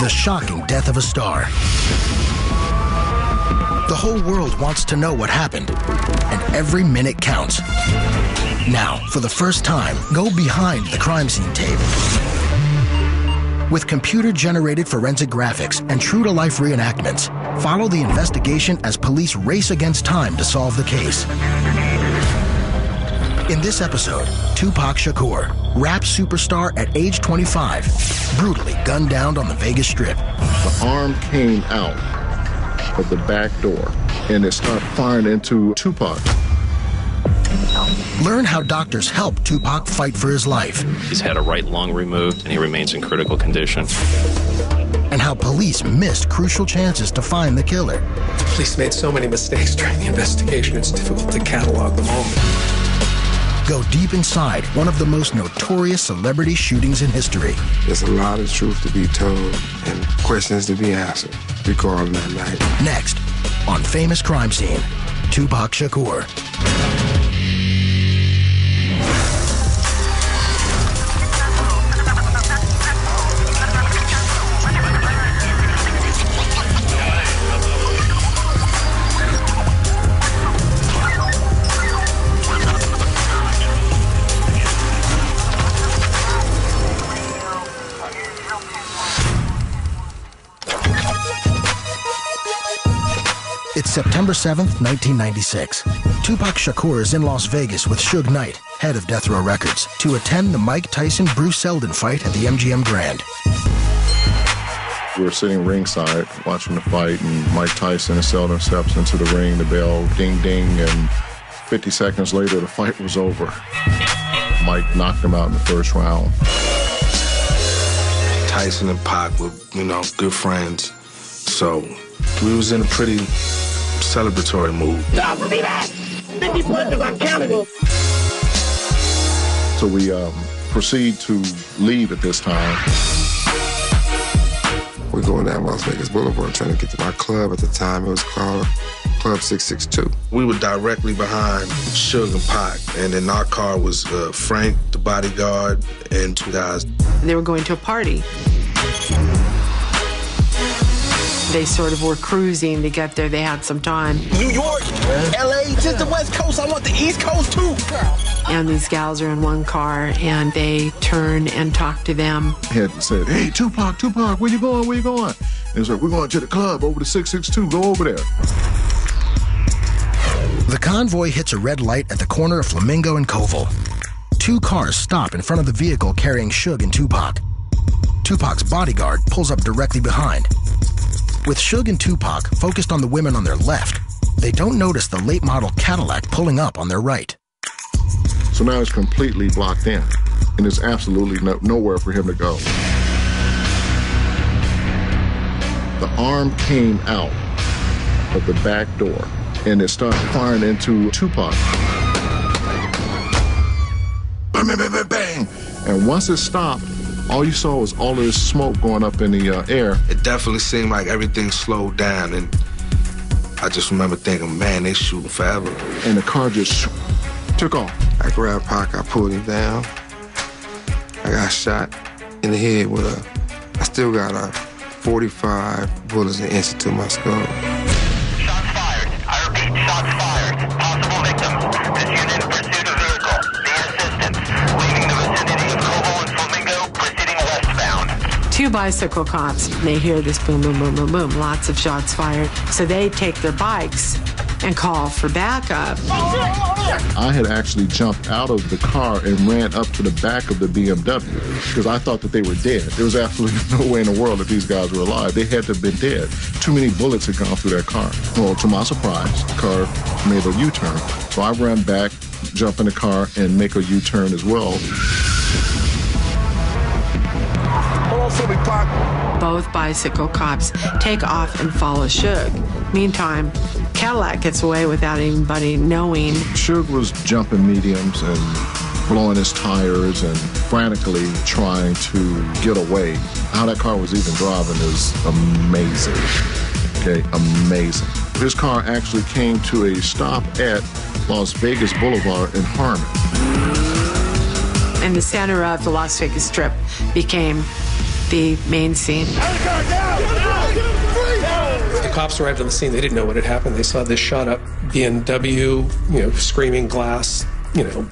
The shocking death of a star. The whole world wants to know what happened, and every minute counts. Now, for the first time, go behind the crime scene tape. With computer-generated forensic graphics and true-to-life reenactments, follow the investigation as police race against time to solve the case. In this episode, Tupac Shakur, rap superstar at age 25, brutally gunned down on the Vegas Strip. The arm came out of the back door, and it started firing into Tupac. Learn how doctors helped Tupac fight for his life. He's had a right lung removed, and he remains in critical condition. And how police missed crucial chances to find the killer. Police made so many mistakes during the investigation, it's difficult to catalog them all. Go deep inside one of the most notorious celebrity shootings in history. There's a lot of truth to be told and questions to be answered regarding that night. Next, on Famous Crime Scene, Tupac Shakur. It's September 7th, 1996. Tupac Shakur is in Las Vegas with Suge Knight, head of Death Row Records, to attend the Mike Tyson-Bruce Seldon fight at the MGM Grand. We were sitting ringside watching the fight, and Mike Tyson and Seldon steps into the ring, the bell ding ding, and 50 seconds later the fight was over. Mike knocked him out in the first round. Tyson and Pac were, good friends. So we was in a pretty celebratory mood. Don't believe that! 50 points is uncountable. So we proceed to leave at this time. We're going down Las Vegas Boulevard trying to get to my club. At the time, it was called Club 662. We were directly behind Suge and Pac, and in our car was Frank, the bodyguard, and two guys. They were going to a party. They sort of were cruising to get there. They had some time. New York, LA, just the West Coast. I want the East Coast too. And these gals are in one car, and they turn and talk to them. He had said, "Hey, Tupac, where you going? Where you going?" And he was like, "We're going to the club over to 662. Go over there." The convoy hits a red light at the corner of Flamingo and Koval. Two cars stop in front of the vehicle carrying Suge and Tupac. Tupac's bodyguard pulls up directly behind. With Suge and Tupac focused on the women on their left, they don't notice the late model Cadillac pulling up on their right. So now it's completely blocked in, and there's absolutely nowhere for him to go. The arm came out of the back door, and it started firing into Tupac. Bang, bang, bang, bang, bang. And once it stopped, all you saw was all of this smoke going up in the air. It definitely seemed like everything slowed down, and I just remember thinking, man, they shooting forever. And the car just took off. I grabbed Pac, I pulled him down. I got shot in the head with I still got 45 bullets and inches to my skull. Shots fired. I repeat, shots fired. Possible victims. This unit in pursuit of vehicle. Need assistance. Leaving the vicinity of Koval and Flamingo, proceeding westbound. Two bicycle cops, they hear this boom, boom, boom, boom, boom, lots of shots fired. So they take their bikes and call for backup. I had actually jumped out of the car and ran up to the back of the BMW because I thought that they were dead. There was absolutely no way in the world that these guys were alive. They had to have been dead. Too many bullets had gone through that car. Well, to my surprise, the car made a U-turn. So I ran back, jump in the car, and make a U-turn as well. Both bicycle cops take off and follow Suge. Meantime, Cadillac gets away without anybody knowing. Suge was jumping mediums and blowing his tires and frantically trying to get away. How that car was even driving is amazing. Okay, amazing. His car actually came to a stop at Las Vegas Boulevard in Harmon. And the center of the Las Vegas Strip became the main scene. The cops arrived on the scene. They didn't know what had happened. They saw this shot up BMW, screaming glass,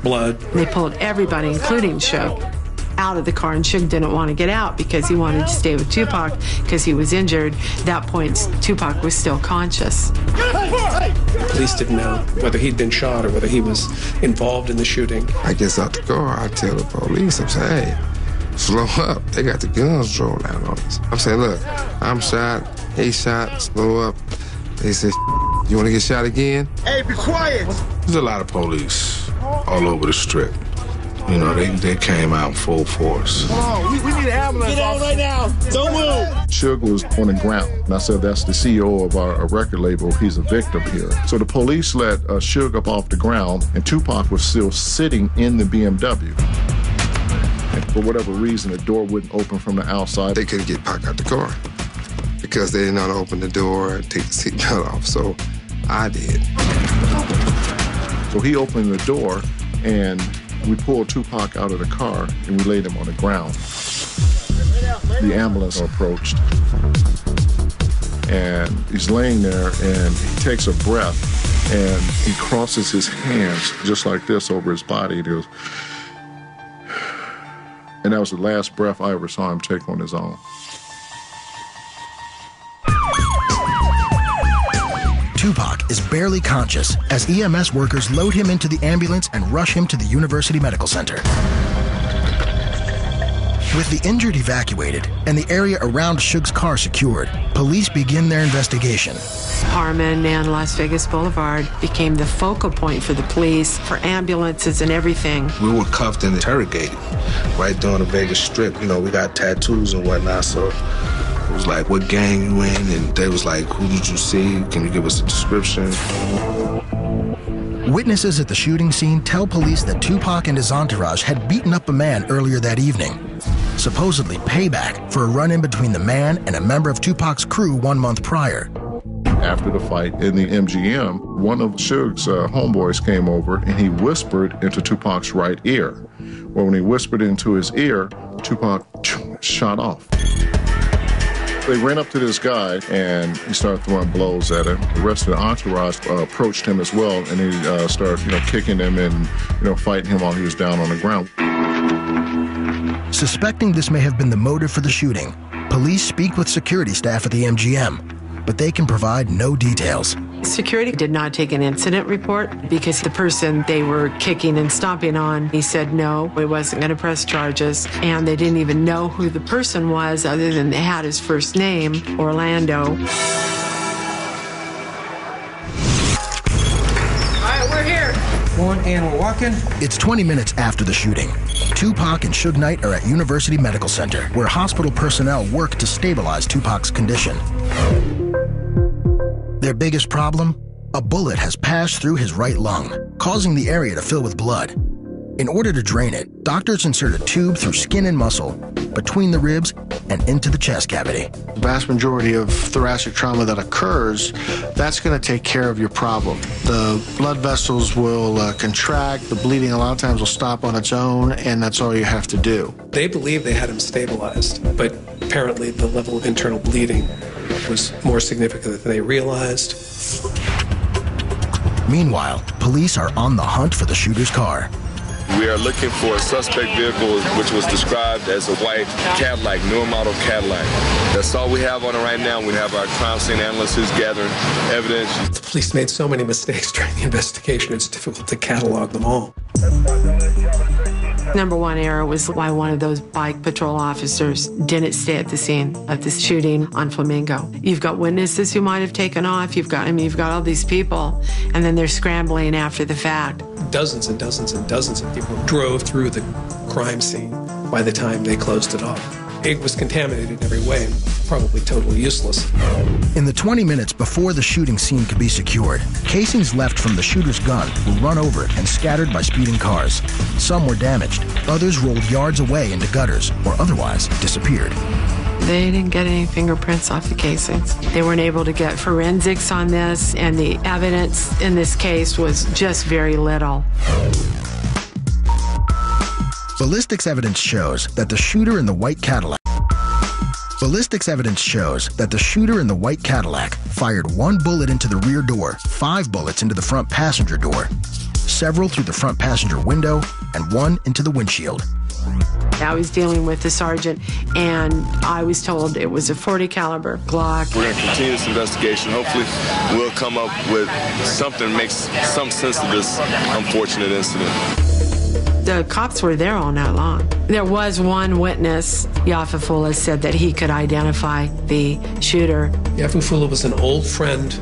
blood. They pulled everybody, including Suge, out of the car, and Suge didn't want to get out because he wanted to stay with Tupac because he was injured. At that point, Tupac was still conscious. The police didn't know whether he'd been shot or whether he was involved in the shooting. I get out the car, I tell the police, I'm saying, hey, slow up. They got the guns drawn out on us. I'm saying, look, I'm shot, he shot, slow up. They said, you want to get shot again? Hey, be quiet. There's a lot of police all over the strip. They came out in full force. Oh, we need an ambulance. Get out right now. Don't move. Suge was on the ground, and I said, that's the CEO of our record label. He's a victim here. So the police let Suge up off the ground, and Tupac was still sitting in the BMW. And for whatever reason, the door wouldn't open from the outside. They couldn't get Pac out the car because they didn't know how to open the door and take the seatbelt off, so I did. So he opened the door, and we pulled Tupac out of the car, and we laid him on the ground. The ambulance approached, and he's laying there, and he takes a breath, and he crosses his hands just like this over his body, and he goes, and that was the last breath I ever saw him take on his own. Tupac is barely conscious as EMS workers load him into the ambulance and rush him to the University Medical Center. With the injured evacuated and the area around Suge's car secured, police begin their investigation. Harmon and Las Vegas Boulevard became the focal point for the police, for ambulances and everything. We were cuffed and interrogated right there on the Vegas Strip. We got tattoos and whatnot, so it was like, what gang you in? And they was like, who did you see? Can you give us a description? Witnesses at the shooting scene tell police that Tupac and his entourage had beaten up a man earlier that evening, supposedly payback for a run-in between the man and a member of Tupac's crew 1 month prior. After the fight in the MGM, one of Suge's homeboys came over, and he whispered into Tupac's right ear. Well, when he whispered into his ear, Tupac shot off. They ran up to this guy, and he started throwing blows at him. The rest of the entourage approached him as well, and he started, kicking him and, fighting him while he was down on the ground. Suspecting this may have been the motive for the shooting, police speak with security staff at the MGM, but they can provide no details. Security did not take an incident report because the person they were kicking and stomping on, he said no, he wasn't going to press charges, and they didn't even know who the person was other than they had his first name, Orlando. All right, we're here. One, and we're walking. It's 20 minutes after the shooting. Tupac and Suge Knight are at University Medical Center, where hospital personnel work to stabilize Tupac's condition. Their biggest problem? A bullet has passed through his right lung, causing the area to fill with blood. In order to drain it, doctors insert a tube through skin and muscle, between the ribs, and into the chest cavity. The vast majority of thoracic trauma that occurs, that's going to take care of your problem. The blood vessels will contract, the bleeding a lot of times will stop on its own, and that's all you have to do. They believed they had him stabilized, but apparently the level of internal bleeding was more significant than they realized. Meanwhile, police are on the hunt for the shooter's car. We are looking for a suspect vehicle which was described as a white Cadillac, newer model Cadillac. That's all we have on it right now. We have our crime scene analysts who's gathering evidence. The police made so many mistakes during the investigation, it's difficult to catalog them all. Number one error was why one of those bike patrol officers didn't stay at the scene of the shooting on Flamingo. You've got witnesses who might have taken off. You've got all these people, and then they're scrambling after the fact. Dozens and dozens and dozens of people drove through the crime scene by the time they closed it off. It was contaminated in every way, probably totally useless. In the 20 minutes before the shooting scene could be secured, casings left from the shooter's gun were run over and scattered by speeding cars. Some were damaged, others rolled yards away into gutters or otherwise disappeared. They didn't get any fingerprints off the casings. They weren't able to get forensics on this, and the evidence in this case was just very little. Ballistics evidence shows that the shooter in the white Cadillac Ballistics evidence shows that the shooter in the white Cadillac fired 1 bullet into the rear door, 5 bullets into the front passenger door, several through the front passenger window, and 1 into the windshield. I was dealing with the sergeant, and I was told it was a .40 caliber Glock. We're going to continue this investigation. Hopefully, we'll come up with something that makes some sense of this unfortunate incident. The cops were there all night long. There was one witness, Yafafullah, said that he could identify the shooter. Yafafullah was an old friend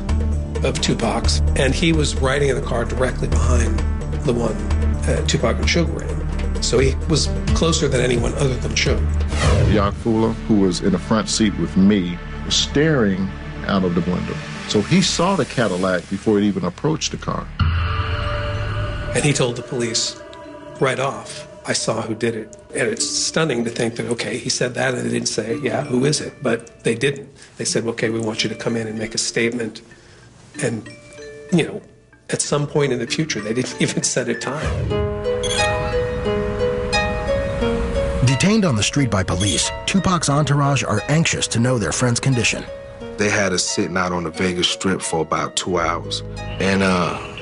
of Tupac's, and he was riding in the car directly behind the one Tupac and Shakur were in. So he was closer than anyone other than Shakur. Yafafullah, who was in the front seat with me, was staring out of the window. So he saw the Cadillac before it even approached the car. And he told the police right off, I saw who did it. And it's stunning to think that, okay, he said that, and they didn't say, yeah, who is it? But they didn't. They said, okay, we want you to come in and make a statement. And, you know, at some point in the future, they didn't even set a time. Detained on the street by police, Tupac's entourage are anxious to know their friend's condition. They had us sitting out on the Vegas Strip for about 2 hours. And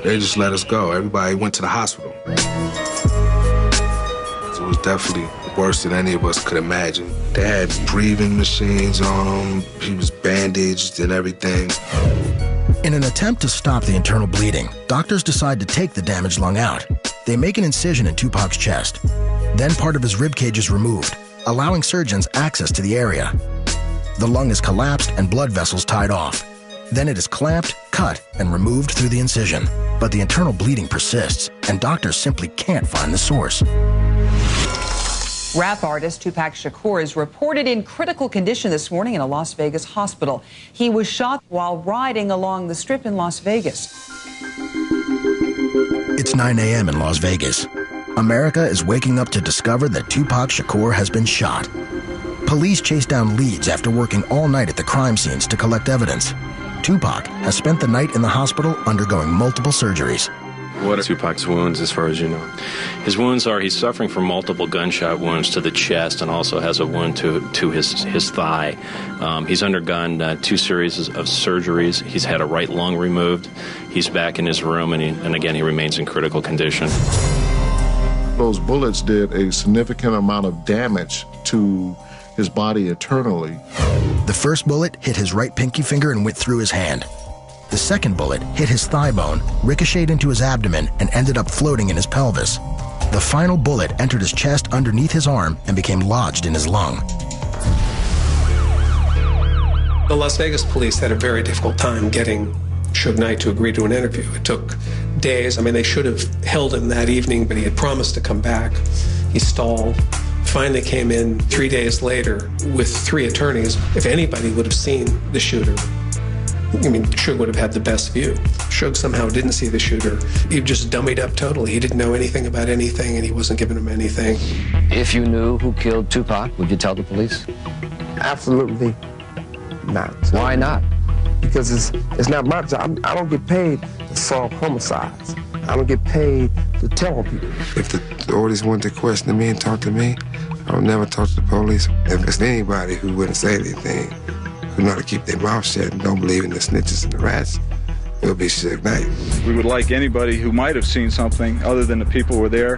they just let us go. Everybody went to the hospital. It was definitely worse than any of us could imagine. They had breathing machines on him. He was bandaged and everything. In an attempt to stop the internal bleeding, doctors decide to take the damaged lung out. They make an incision in Tupac's chest. Then part of his ribcage is removed, allowing surgeons access to the area. The lung is collapsed and blood vessels tied off. Then it is clamped, cut, and removed through the incision. But the internal bleeding persists, and doctors simply can't find the source. Rap artist Tupac Shakur is reported in critical condition this morning in a Las Vegas hospital. He was shot while riding along the Strip in Las Vegas. It's 9 a.m. in Las Vegas. America is waking up to discover that Tupac Shakur has been shot. Police chase down leads after working all night at the crime scenes to collect evidence. Tupac has spent the night in the hospital undergoing multiple surgeries. What are Tupac's wounds, as far as you know? His wounds are he's suffering from multiple gunshot wounds to the chest and also has a wound to his thigh. He's undergone 2 series of surgeries. He's had a right lung removed. He's back in his room, and again, he remains in critical condition. Those bullets did a significant amount of damage to his body internally. The first bullet hit his right pinky finger and went through his hand. The second bullet hit his thigh bone, ricocheted into his abdomen, and ended up floating in his pelvis. The final bullet entered his chest underneath his arm and became lodged in his lung. The Las Vegas police had a very difficult time getting Suge Knight to agree to an interview. It took days. I mean, they should have held him that evening, but he had promised to come back. He stalled. Finally came in 3 days later with 3 attorneys. If anybody would have seen the shooter, I mean, Suge would have had the best view. Suge somehow didn't see the shooter. He just dummied up totally. He didn't know anything about anything, and he wasn't giving him anything. If you knew who killed Tupac, would you tell the police? Absolutely not. Why not? Because it's not my job. I don't get paid to solve homicides. I don't get paid to tell people. If the authorities wanted to question me and talk to me, I would never talk to the police. If it's anybody who wouldn't say anything, who know how to keep their mouth shut and don't believe in the snitches and the rats, it would be Suge Knight. We would like anybody who might have seen something other than the people who were there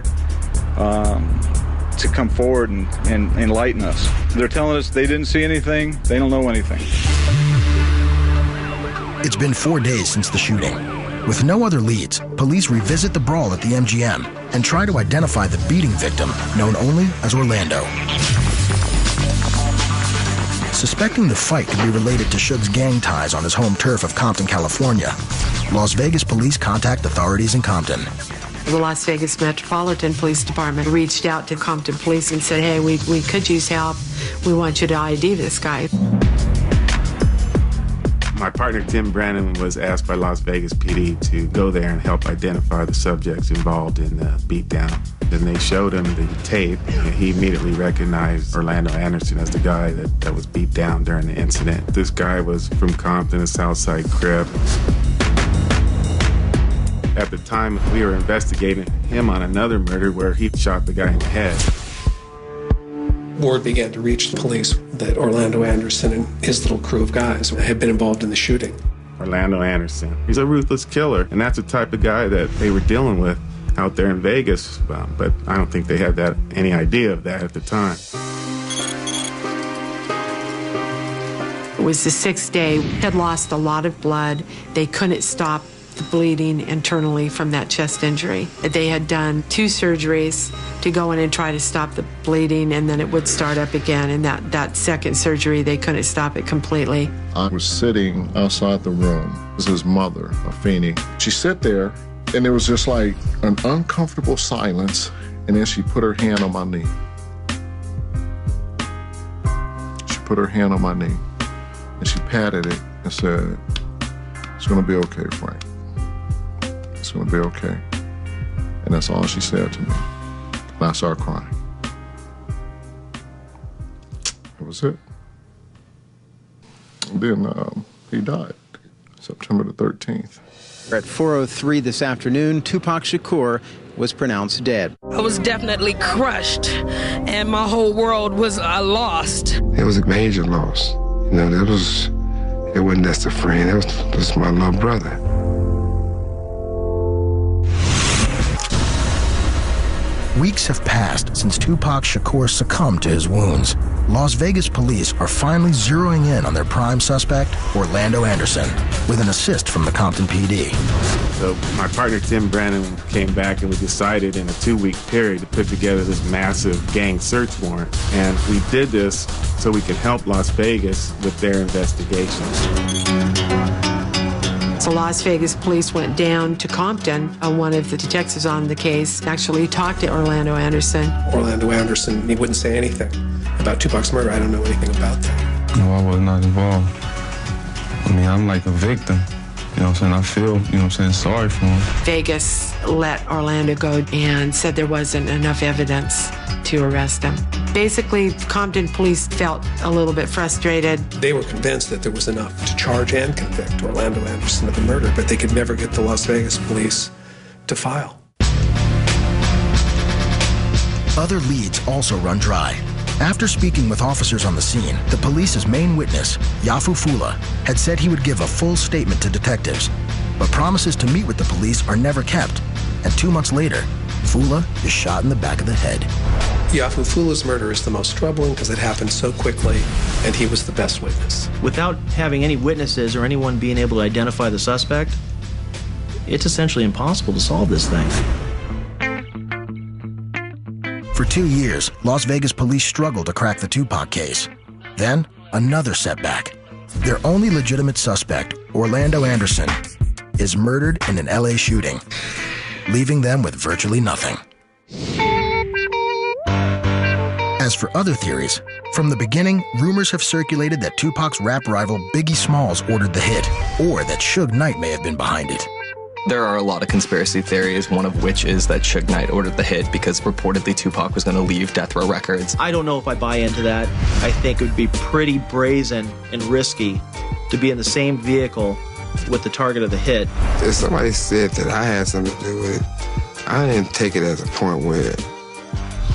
to come forward and enlighten us. They're telling us they didn't see anything, they don't know anything. It's been 4 days since the shooting. With no other leads, police revisit the brawl at the MGM and try to identify the beating victim, known only as Orlando. Suspecting the fight could be related to Suge's gang ties on his home turf of Compton, California, Las Vegas police contact authorities in Compton. The Las Vegas Metropolitan Police Department reached out to Compton Police and said, hey, we could use help. We want you to ID this guy. My partner, Tim Brannon, was asked by Las Vegas PD to go there and help identify the subjects involved in the beatdown. Then they showed him the tape, and he immediately recognized Orlando Anderson as the guy that was beat down during the incident. This guy was from Compton, a Southside Crip. At the time, we were investigating him on another murder where he shot the guy in the head. word began to reach the police that Orlando Anderson and his little crew of guys had been involved in the shooting. Orlando Anderson, he's a ruthless killer, and that's the type of guy that they were dealing with out there in Vegas, but I don't think they had any idea of that at the time. It was the 6th day. Had lost a lot of blood. They couldn't stop the bleeding internally from that chest injury. They had done 2 surgeries to go in and try to stop the bleeding, and then it would start up again. And that second surgery, they couldn't stop it completely. I was sitting outside the room. This is his mother, Afeni. She sat there, and there was just like an uncomfortable silence, and then she put her hand on my knee. She put her hand on my knee, and she patted it and said, "It's gonna be okay, Frank. It's gonna be okay." And that's all she said to me. And I started crying. That was it. And then he died, September the 13th. At 4:03 this afternoon, Tupac Shakur was pronounced dead. I was definitely crushed, and my whole world was lost. It was a major loss. You know, it wasn't just a friend, it was my little brother. Weeks have passed since Tupac Shakur succumbed to his wounds. Las Vegas police are finally zeroing in on their prime suspect, Orlando Anderson, with an assist from the Compton PD. So my partner Tim Brannon came back, and we decided in a 2-week period to put together this massive gang search warrant. And we did this so we could help Las Vegas with their investigation. So Las Vegas police went down to Compton. One of the detectives on the case actually talked to Orlando Anderson. Orlando Anderson, he wouldn't say anything about Tupac's murder. I don't know anything about that. No, I was not involved. I mean, I'm like a victim. You know what I'm saying? I feel, you know what I'm saying, sorry for him. Vegas let Orlando go and said there wasn't enough evidence to arrest him. Basically, Compton police felt a little bit frustrated. They were convinced that there was enough to charge and convict Orlando Anderson of the murder, but they could never get the Las Vegas police to file. Other leads also run dry. After speaking with officers on the scene, the police's main witness, Yafu Fula, had said he would give a full statement to detectives, but promises to meet with the police are never kept. And 2 months later, Fula is shot in the back of the head. Yafu Fula's murder is the most troubling because it happened so quickly, and he was the best witness. Without having any witnesses or anyone being able to identify the suspect, it's essentially impossible to solve this thing. For 2 years, Las Vegas police struggled to crack the Tupac case. Then, another setback. Their only legitimate suspect, Orlando Anderson, is murdered in an LA shooting, leaving them with virtually nothing. As for other theories, from the beginning, rumors have circulated that Tupac's rap rival Biggie Smalls ordered the hit, or that Suge Knight may have been behind it. There are a lot of conspiracy theories, one of which is that Suge Knight ordered the hit because reportedly Tupac was going to leave Death Row Records. I don't know if I buy into that. I think it would be pretty brazen and risky to be in the same vehicle with the target of the hit. If somebody said that I had something to do with it, I didn't take it as a point where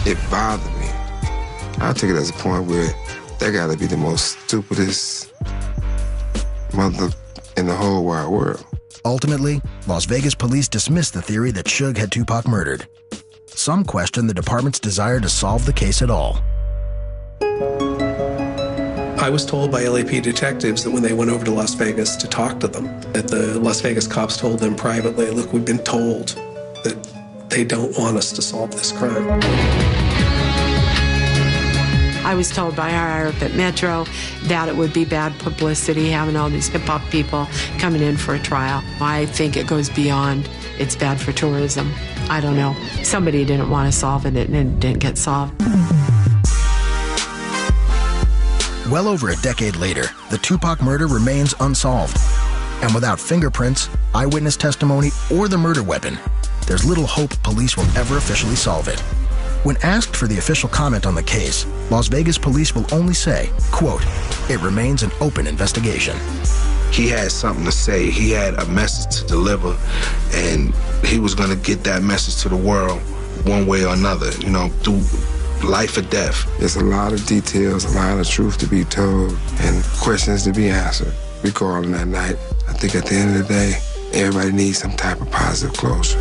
it bothered me. I took it as a point where that got to be the most stupidest mother in the whole wide world. Ultimately, Las Vegas police dismissed the theory that Suge had Tupac murdered. Some question the department's desire to solve the case at all. I was told by LAP detectives that when they went over to Las Vegas to talk to them, that the Las Vegas cops told them privately, look, we've been told that they don't want us to solve this crime. I was told by our higher up at Metro that it would be bad publicity having all these hip-hop people coming in for a trial. I think it goes beyond it's bad for tourism. I don't know. Somebody didn't want to solve it and it didn't get solved. Well over a decade later, the Tupac murder remains unsolved. And without fingerprints, eyewitness testimony, or the murder weapon, there's little hope police will ever officially solve it. When asked for the official comment on the case, Las Vegas police will only say, quote, "It remains an open investigation." He had something to say. He had a message to deliver, and he was going to get that message to the world one way or another, you know, through life or death. There's a lot of details, a lot of truth to be told, and questions to be answered. We called him that night. I think at the end of the day, everybody needs some type of positive closure.